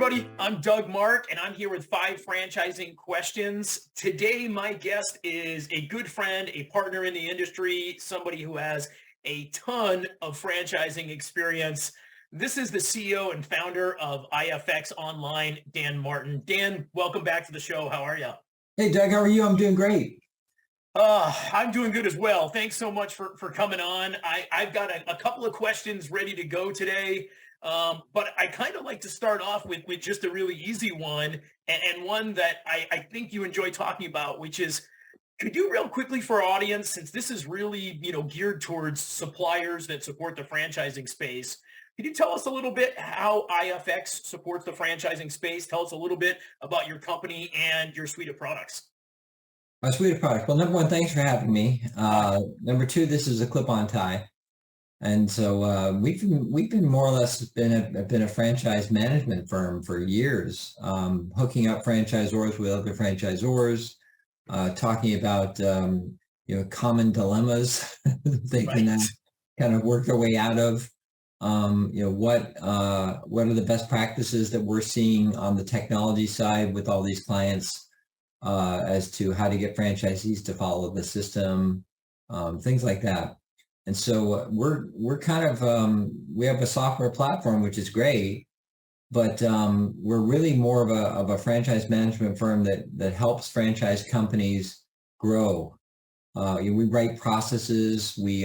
everybody. I'm Doug Mark, and I'm here with 5 franchising questions. Today, my guest is a good friend, a partner in the industry, somebody who has a ton of franchising experience. This is the CEO and founder of IFX Online, Dan Martin. Dan, welcome back to the show. How are you? Hey, Doug, how are you? I'm doing great. I'm doing good as well. Thanks so much for coming on. I've got a couple of questions ready to go today. But I kind of like to start off with just a really easy one and one that I think you enjoy talking about, which is, could you real quickly for our audience, since this is really, geared towards suppliers that support the franchising space, could you tell us a little bit how IFX supports the franchising space? Tell us a little bit about your company and your suite of products. My suite of products. Well, number one, thanks for having me. Number two, this is a clip-on tie. And so we've been more or less been a franchise management firm for years, hooking up franchisors with other franchisors, talking about common dilemmas they can kind of work their way out of. What are the best practices that we're seeing on the technology side with all these clients as to how to get franchisees to follow the system, things like that. And so we're kind of, we have a software platform, which is great, but we're really more of a franchise management firm that helps franchise companies grow. We write processes, we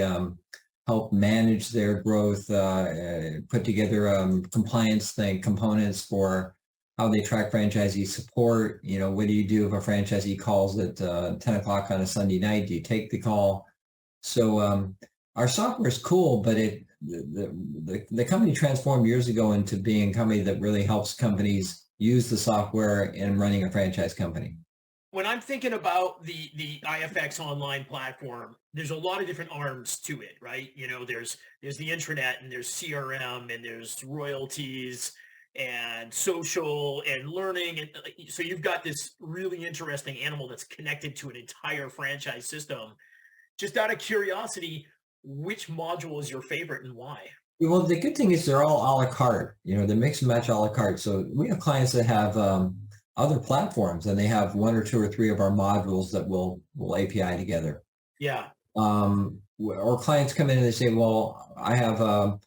help manage their growth, put together compliance components for how they track franchisee support. What do you do if a franchisee calls at 10 o'clock on a Sunday night? Do you take the call? So our software is cool, but the company transformed years ago into being a company that really helps companies use the software in running a franchise company. When I'm thinking about the IFX online platform, there's a lot of different arms to it, right? There's the intranet, and there's CRM, and there's royalties and social and learning. And so you've got this really interesting animal that's connected to an entire franchise system. Just out of curiosity, which module is your favorite and why? Well, the good thing is they're all a la carte. They mix and match a la carte. So we have clients that have other platforms, and they have one or two or three of our modules that will API together. Yeah. Or clients come in and they say, well, I have a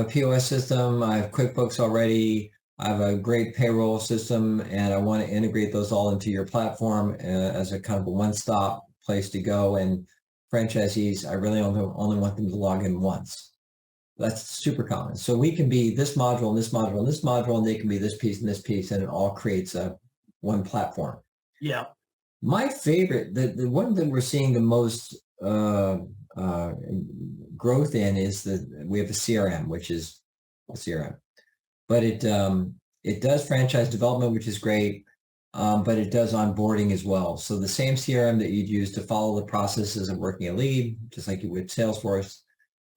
POS system, I have QuickBooks already, I have a great payroll system, and I want to integrate those all into your platform as a kind of a one-stop place to go. And franchisees, I really only want them to log in once. That's super common. So we can be this module and this module and this module, and they can be this piece and this piece, and it all creates one platform. Yeah. My favorite, the one that we're seeing the most growth in is we have a CRM, which is a CRM, but it does franchise development, which is great. But it does onboarding as well. So the same CRM that you'd use to follow the processes of working a lead, just like you would Salesforce,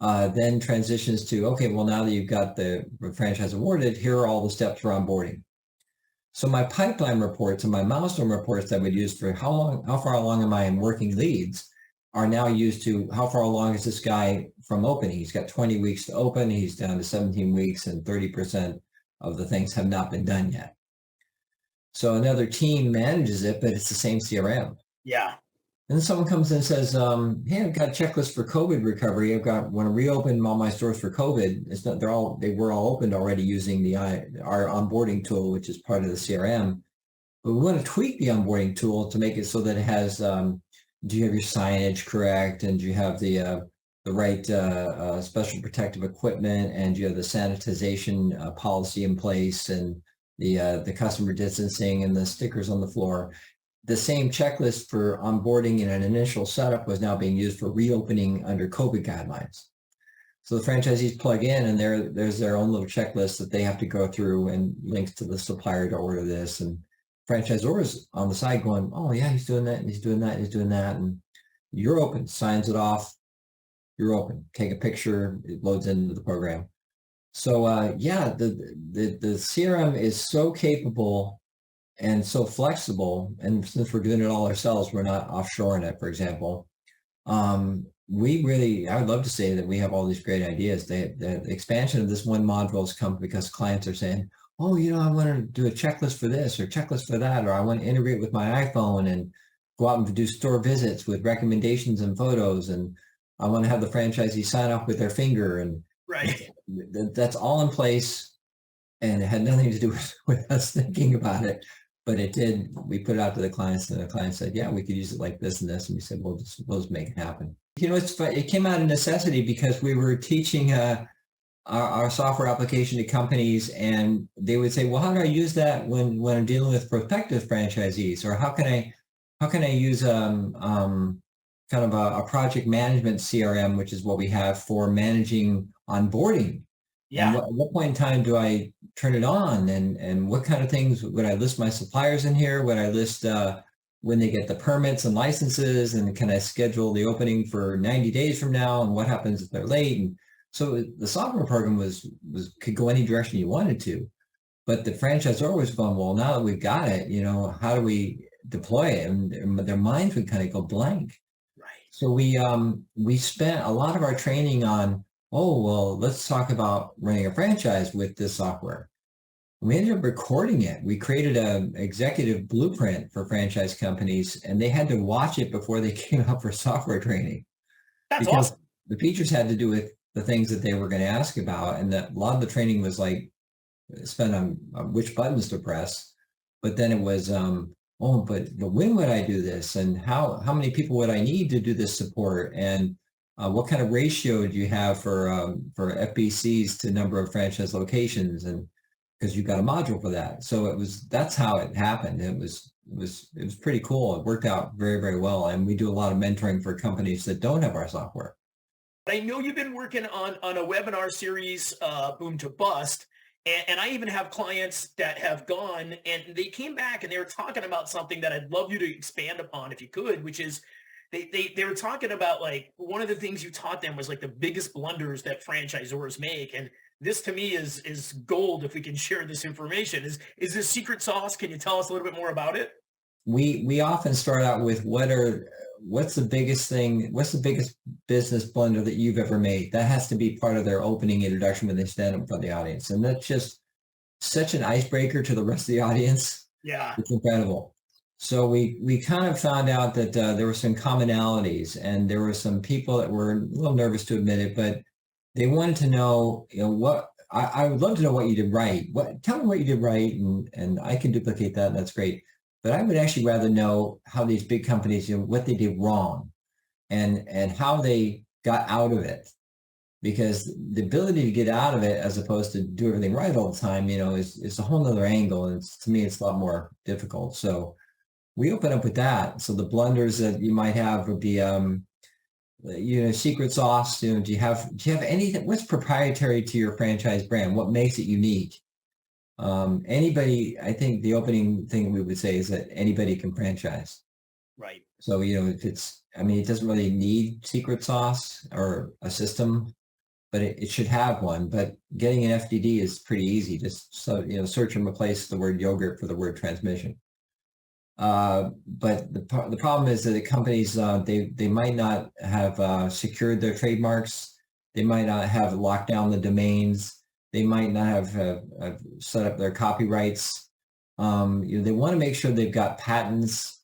then transitions to, okay, well, now that you've got the franchise awarded, here are all the steps for onboarding. So my pipeline reports and my milestone reports that I would use for how far along am I in working leads are now used to how far along is this guy from opening. He's got 20 weeks to open. He's down to 17 weeks, and 30% of the things have not been done yet. So another team manages it, but it's the same CRM. Yeah. And then someone comes in and says, hey, I've got a checklist for COVID recovery. Want to reopen all my stores for COVID. It's not, they were all opened already using our onboarding tool, which is part of the CRM. But we want to tweak the onboarding tool to make it so that it has, do you have your signage correct? And do you have the right special protective equipment? And do you have the sanitization policy in place? And the customer distancing and the stickers on the floor. The same checklist for onboarding in an initial setup was now being used for reopening under COVID guidelines. So the franchisees plug in, and there's their own little checklist that they have to go through, and links to the supplier to order this. And franchisors on the side going, oh yeah, he's doing that, and he's doing that, and he's doing that. And you're open, signs it off, you're open. Take a picture, it loads into the program. So the CRM is so capable and so flexible, and since we're doing it all ourselves, we're not offshoring it, for example. I would love to say that we have all these great ideas. The expansion of this one module has come because clients are saying, oh, I want to do a checklist for this or checklist for that, or I want to integrate with my iPhone and go out and do store visits with recommendations and photos. And I want to have the franchisee sign off with their finger. And Right. that's all in place. And it had nothing to do with us thinking about it, but it did. We put it out to the clients, and the client said, yeah, we could use it like this and this. And we said, we'll just make it happen. It's fun. It came out of necessity because we were teaching our software application to companies, and they would say, well, how do I use that when I'm dealing with prospective franchisees? Or how can I use kind of a project management CRM, which is what we have for managing onboarding? And Yeah. at what point in time do I turn it on? And what kind of things would I list my suppliers in here? Would I list when they get the permits and licenses? And can I schedule the opening for 90 days from now? And what happens if they're late? And so the software program could go any direction you wanted to. But the franchisor was going, well, now that we've got it, how do we deploy it? And their minds would kind of go blank. Right. So we spent a lot of our training on, oh, well, let's talk about running a franchise with this software. We ended up recording it. We created an executive blueprint for franchise companies, and they had to watch it before they came up for software training That's because awesome. the features had to do with the things that they were going to ask about. And that a lot of the training was like spent on which buttons to press. But then it was, oh, but when would I do this? And how many people would I need to do this support? And what kind of ratio do you have for FBCs to number of franchise locations? And because you've got a module for that. So that's how it happened. It was pretty cool. It worked out very, very well. And we do a lot of mentoring for companies that don't have our software. I know you've been working on a webinar series, Boom to Bust, and I even have clients that have gone and they came back and they were talking about something that I'd love you to expand upon if you could, which is they were talking about, like, one of the things you taught them was like the biggest blunders that franchisors make. And this to me is gold if we can share this information. Is this secret sauce? Can you tell us a little bit more about it? We often start out with what's the biggest thing, what's the biggest business blunder that you've ever made? That has to be part of their opening introduction when they stand up in front of the audience. And that's just such an icebreaker to the rest of the audience. Yeah. It's incredible. So we kind of found out that there were some commonalities, and there were some people that were a little nervous to admit it, but they wanted to know, what I would love to know what you did right. Tell me what you did right, and I can duplicate that, and that's great. But I would actually rather know how these big companies, what they did wrong, and how they got out of it. Because the ability to get out of it as opposed to do everything right all the time, is a whole nother angle. And to me, it's a lot more difficult. So we open up with that. So the blunders that you might have would be, secret sauce. Do you have anything? What's proprietary to your franchise brand? What makes it unique? Anybody, I think the opening thing we would say is that anybody can franchise. Right. So, if it doesn't really need secret sauce or a system, but it should have one. But getting an FDD is pretty easy. Just search and replace the word yogurt for the word transmission. But the problem is that the companies, they might not have secured their trademarks. They might not have locked down the domains. They might not have set up their copyrights. They want to make sure they've got patents.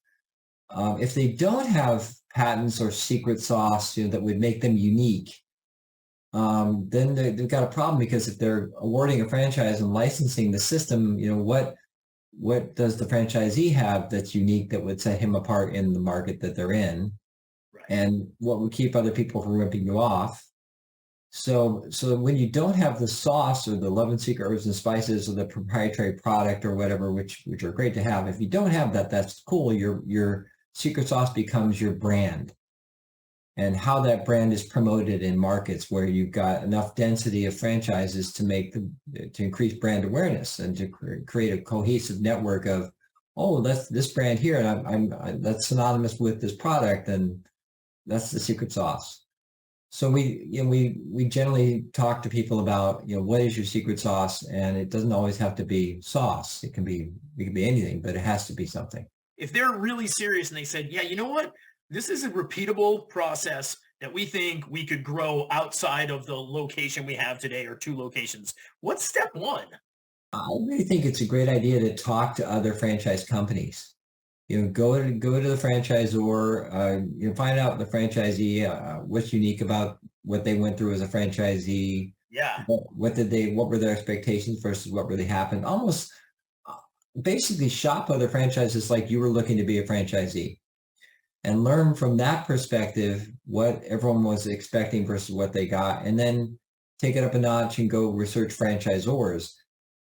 If they don't have patents or secret sauce, that would make them unique, then they've got a problem, because if they're awarding a franchise and licensing the system, what does the franchisee have that's unique that would set him apart in the market that they're in? Right. And what would keep other people from ripping you off? So when you don't have the sauce or the love and secret herbs and spices or the proprietary product or whatever, which are great to have, if you don't have that, that's cool. Your secret sauce becomes your brand, and how that brand is promoted in markets where you've got enough density of franchises to increase brand awareness and to create a cohesive network of, oh, that's this brand here, and that's synonymous with this product, and that's the secret sauce. So we generally talk to people about, what is your secret sauce? And it doesn't always have to be sauce. It can be anything, but it has to be something. If they're really serious and they said, yeah, you know what? This is a repeatable process that we think we could grow outside of the location we have today, or two locations. What's step one? I really think it's a great idea to talk to other franchise companies. Go to the franchisor, find out the franchisee, what's unique about what they went through as a franchisee, Yeah. what were their expectations versus what really happened. Almost basically shop other franchises like you were looking to be a franchisee and learn from that perspective what everyone was expecting versus what they got, and then take it up a notch and go research franchisors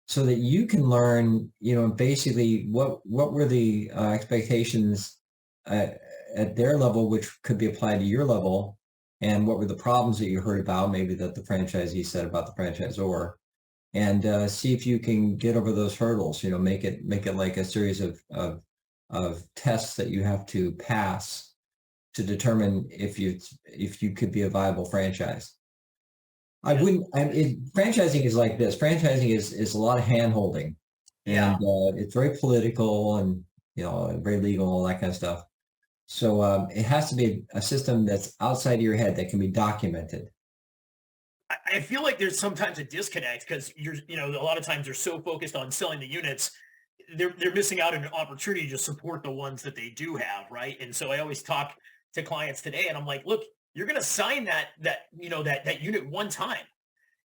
so that you can learn, basically what were the expectations at their level, which could be applied to your level, and what were the problems that you heard about, maybe that the franchisee said about the franchisor, and see if you can get over those hurdles. Make it like a series of tests that you have to pass to determine if you could be a viable franchise. I Yeah. wouldn't. Franchising is like this. Franchising is a lot of hand holding, and Yeah. it's very political and very legal, all that kind of stuff. So it has to be a system that's outside of your head that can be documented. I feel like there's sometimes a disconnect because a lot of times they're so focused on selling the units, they're missing out on an opportunity to support the ones that they do have, right? And so I always talk to clients today, and I'm like, look, you're going to sign that unit one time,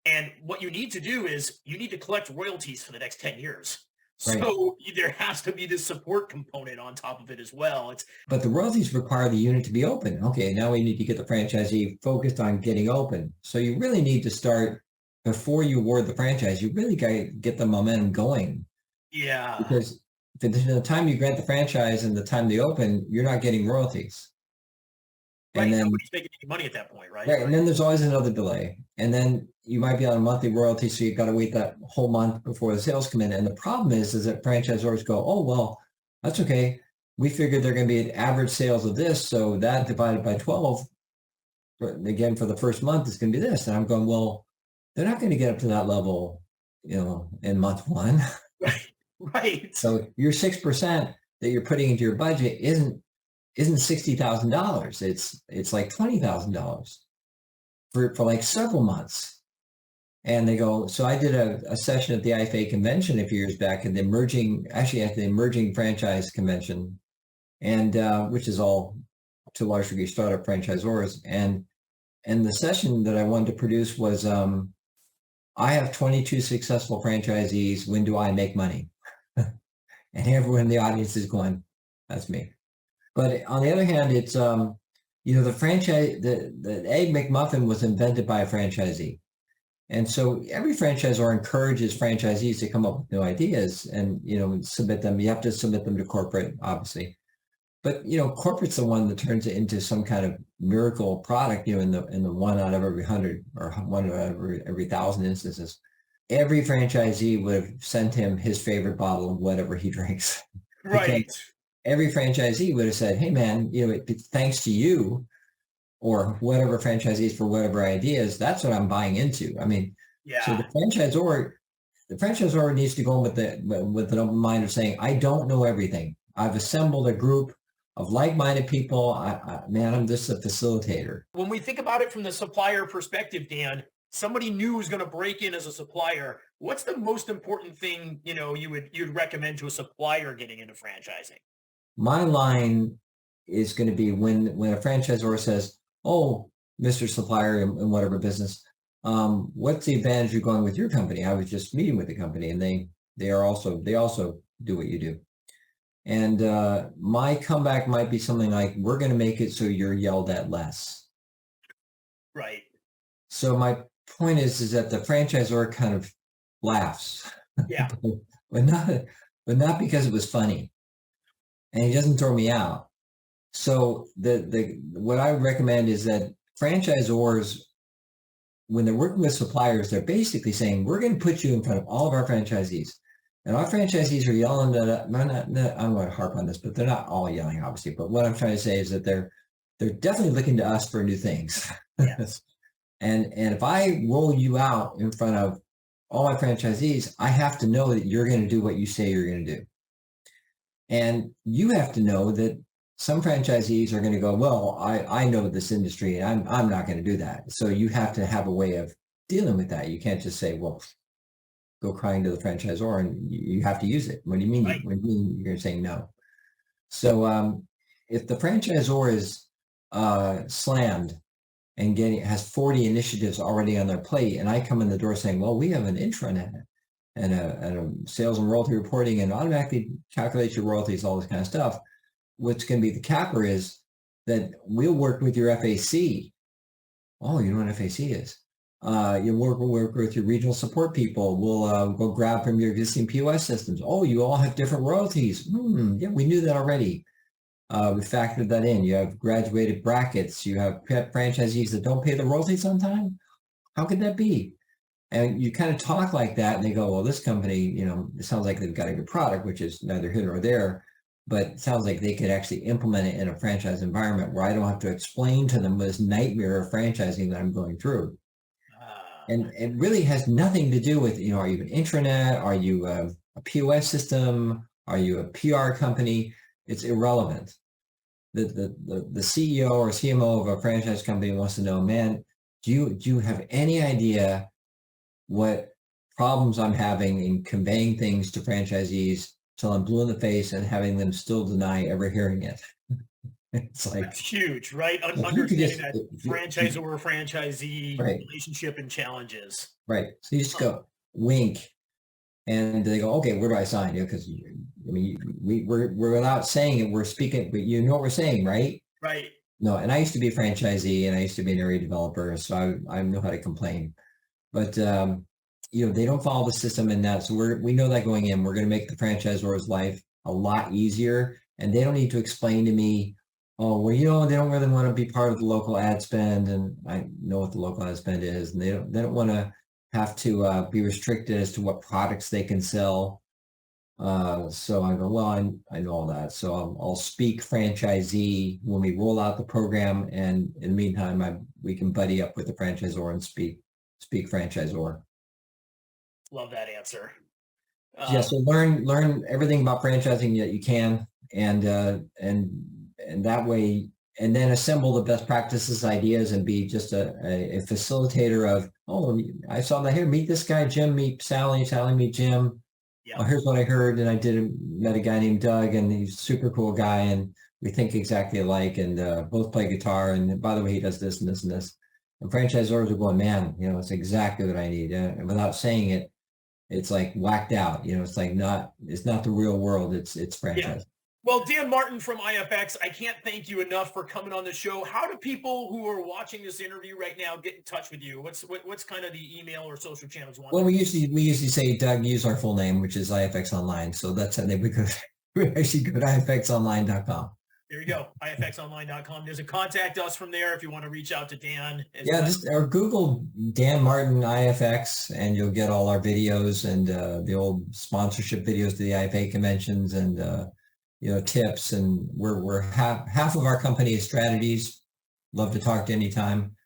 and what you need to do is you need to collect royalties for the next 10 years. Right. So there has to be this support component on top of it as well. It's But the royalties require the unit to be open. Okay, now we need to get the franchisee focused on getting open. So you really need to start before you award the franchise. You really got to get the momentum going, yeah. because between the time you grant the franchise and the time they open, you're not getting royalties. And Right. then Nobody's making any money at that point, right? right, and then there's always another delay. And then you might be on a monthly royalty, so you've got to wait that whole month before the sales come in. And the problem is that franchisors go, oh, well, that's okay. We figured they're going to be at average sales of this, so that divided by 12, again, for the first month is going to be this. And I'm going, well, they're not going to get up to that level, in month one. Right. Right. So your 6% that you're putting into your budget isn't $60,000. It's like $20,000 for like several months. And they go, so I did a session at the IFA convention a few years back at the emerging franchise convention, and which is all to a large degree startup franchisors. And the session that I wanted to produce was, I have 22 successful franchisees. When do I make money? And everyone in the audience is going, that's me. But on the other hand, it's, the franchise, the Egg McMuffin was invented by a franchisee. And so every franchisor encourages franchisees to come up with new ideas and, submit them. You have to submit them to corporate, obviously. But, corporate's the one that turns it into some kind of miracle product, in the one out of every 100 or one out of every 1,000 instances. Every franchisee would have sent him his favorite bottle of whatever he drinks. Right. Every franchisee would have said, hey, man, thanks to you or whatever franchisees for whatever ideas, that's what I'm buying into. I mean, so Yeah. the franchisor needs to go in with an open mind of saying, I don't know everything. I've assembled a group of like-minded people. I'm just a facilitator. When we think about it from the supplier perspective, Dan, somebody new is going to break in as a supplier. What's the most important thing, you'd recommend to a supplier getting into franchising? My line is going to be when a franchisor says, oh, Mr. Supplier in whatever business, what's the advantage of going with your company? I was just meeting with the company, and they also do what you do. And my comeback might be something like, we're going to make it so you're yelled at less. Right. So my point is that the franchisor kind of laughs. Yeah. but not because it was funny. And he doesn't throw me out. So what I recommend is that franchisors, when they're working with suppliers, they're basically saying, we're going to put you in front of all of our franchisees. And our franchisees are yelling at, I don't want to harp on this, but they're not all yelling, obviously. But what I'm trying to say is that they're definitely looking to us for new things. Yes. And if I roll you out in front of all my franchisees, I have to know that you're going to do what you say you're going to do. And you have to know that some franchisees are going to go, well, I know this industry and I'm not going to do that. So you have to have a way of dealing with that. You can't just say, well, go crying to the franchisor and you have to use it. What do you mean? Right. What do you mean you're saying no? So if the franchisor is slammed and has 40 initiatives already on their plate, and I come in the door saying, well, we have an intranet and a sales and royalty reporting and automatically calculates your royalties, all this kind of stuff. What's going to be the capper is that we'll work with your FAC. Oh, you know what FAC is? You work with your regional support people. We'll go grab from your existing POS systems. Oh, you all have different royalties. Yeah, we knew that already. We factored that in. You have graduated brackets. You have franchisees that don't pay the royalties on time. How could that be? And you kind of talk like that, and they go, well, this company, it sounds like they've got a good product, which is neither here nor there, but it sounds like they could actually implement it in a franchise environment where I don't have to explain to them this nightmare of franchising that I'm going through. And it really has nothing to do with, are you an intranet? Are you a POS system? Are you a PR company? It's irrelevant. The CEO or CMO of a franchise company wants to know, man, do you have any idea what problems I'm having in conveying things to franchisees till I'm blue in the face and having them still deny ever hearing it? It's like, that's huge, right? Understanding that franchisor-franchisee relationship and challenges. Right. So you just go wink, and they go, okay, where do I sign? Because we're without saying it, we're speaking, but you know what we're saying, right? Right. No, and I used to be a franchisee, and I used to be an area developer, so I know how to complain. But they don't follow the system in that. So we know that going in, we're going to make the franchisor's life a lot easier, and they don't need to explain to me, oh, well, they don't really want to be part of the local ad spend, and I know what the local ad spend is, and they don't want to have to be restricted as to what products they can sell. So I go, well, I know all that. So I'll speak franchisee when we roll out the program, and in the meantime, we can buddy up with the franchisor and speak franchisor. Love that answer. Yeah, so learn everything about franchising that you can, and that way, and then assemble the best practices, ideas, and be just a facilitator of, oh, I saw that here. Meet this guy, Jim. Meet Sally. Sally, meet Jim. Yep. Oh, here's what I heard, and I met a guy named Doug, and he's a super cool guy, and we think exactly alike, and both play guitar. And by the way, he does this and this and this. And franchisors are going, man, it's exactly what I need. And without saying it, it's like whacked out. It's like it's not the real world. It's franchise. Yeah. Well, Dan Martin from IFX, I can't thank you enough for coming on the show. How do people who are watching this interview right now get in touch with you? What's kind of the email or social channels you want? Well, we usually say, Doug, use our full name, which is IFX Online. So that's how we actually go to ifxonline.com. There you go, ifxonline.com. There's a contact us from there if you want to reach out to Dan. Just or Google Dan Martin IFX, and you'll get all our videos and the old sponsorship videos to the IFA conventions and tips. And we're half of our company is strategies. Love to talk to anytime.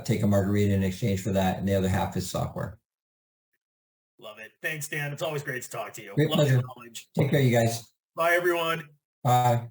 Take a margarita in exchange for that, and the other half is software. Love it. Thanks, Dan. It's always great to talk to you. Great pleasure. Take care, you guys. Bye, everyone. Bye.